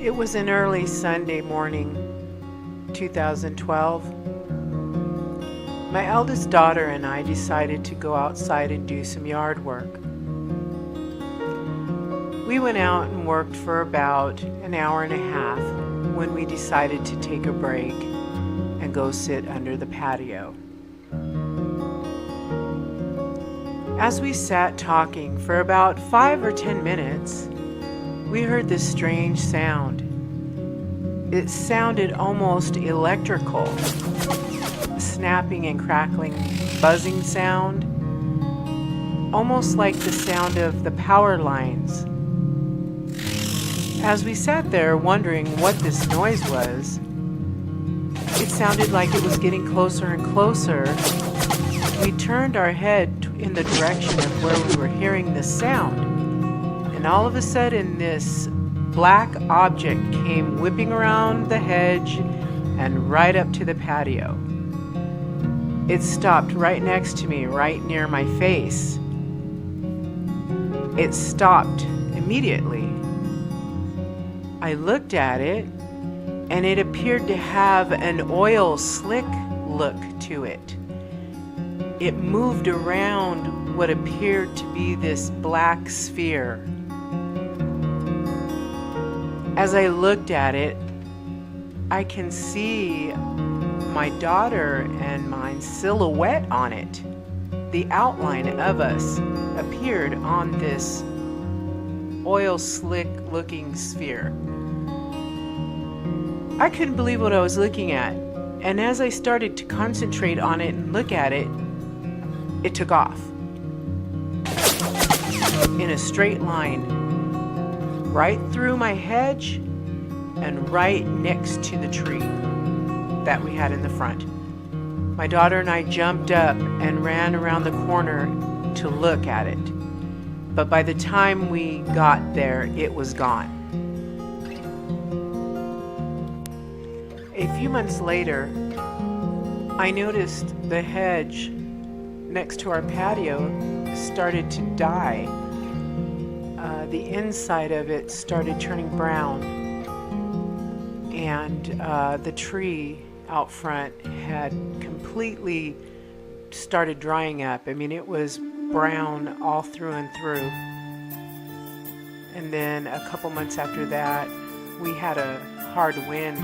It was an early Sunday morning, 2012. My eldest daughter and I decided to go outside and do some yard work. We went out and worked for about an hour and a half when we decided to take a break and go sit under the patio. As we sat talking for about 5 or 10 minutes, we heard this strange sound. It sounded almost electrical, a snapping and crackling, buzzing sound, almost like the sound of the power lines. As we sat there wondering what this noise was, it sounded like it was getting closer and closer. We turned our head in the direction of where we were hearing this sound. And all of a sudden, this black object came whipping around the hedge and right up to the patio. It stopped right next to me, right near my face. It stopped immediately. I looked at it, and it appeared to have an oil slick look to it. It moved around what appeared to be this black sphere. As I looked at it, I can see my daughter and mine silhouette on it. The outline of us appeared on this oil slick looking sphere. I couldn't believe what I was looking at, and as I started to concentrate on it and look at it, it took off in a straight line right through my hedge and right next to the tree that we had in the front. My daughter and I jumped up and ran around the corner to look at it, but by the time we got there, it was gone. A few months later, I noticed the hedge next to our patio started to die. The inside of it started turning brown, and the tree out front had completely started drying up. I mean, it was brown all through and through. And then a couple months after that, we had a hard wind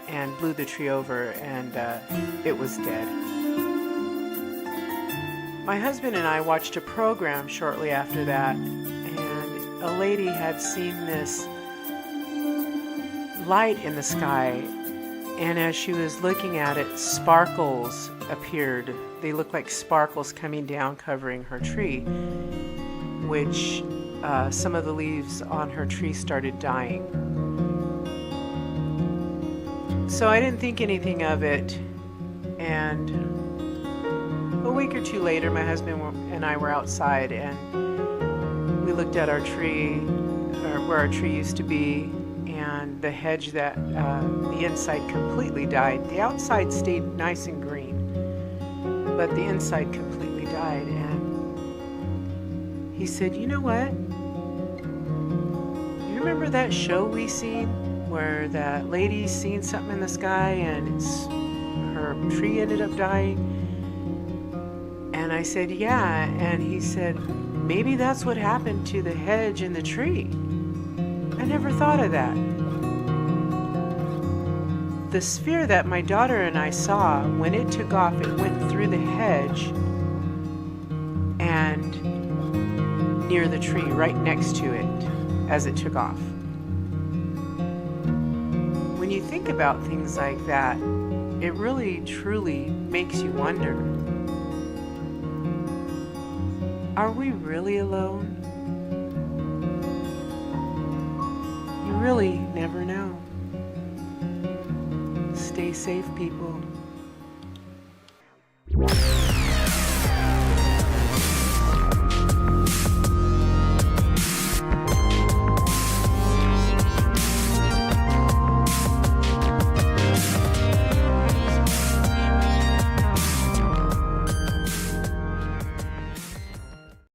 and blew the tree over, and it was dead. My husband and I watched a program shortly after that, and a lady had seen this light in the sky, and as she was looking at it, sparkles appeared. They looked like sparkles coming down, covering her tree, which some of the leaves on her tree started dying. So I didn't think anything of it, and a week or two later, my husband and I were outside, and we looked at our tree, or where our tree used to be, and the hedge that the inside completely died. The outside stayed nice and green, but the inside completely died. And he said, "You know what? You remember that show we seen where that lady seen something in the sky and her tree ended up dying?" And I said, "Yeah." And he said, "Maybe that's what happened to the hedge and the tree. I never thought of that." The sphere that my daughter and I saw, when it took off, it went through the hedge and near the tree, right next to it, as it took off. When you think about things like that, it really, truly makes you wonder, are we really alone? You really never know. Stay safe, people.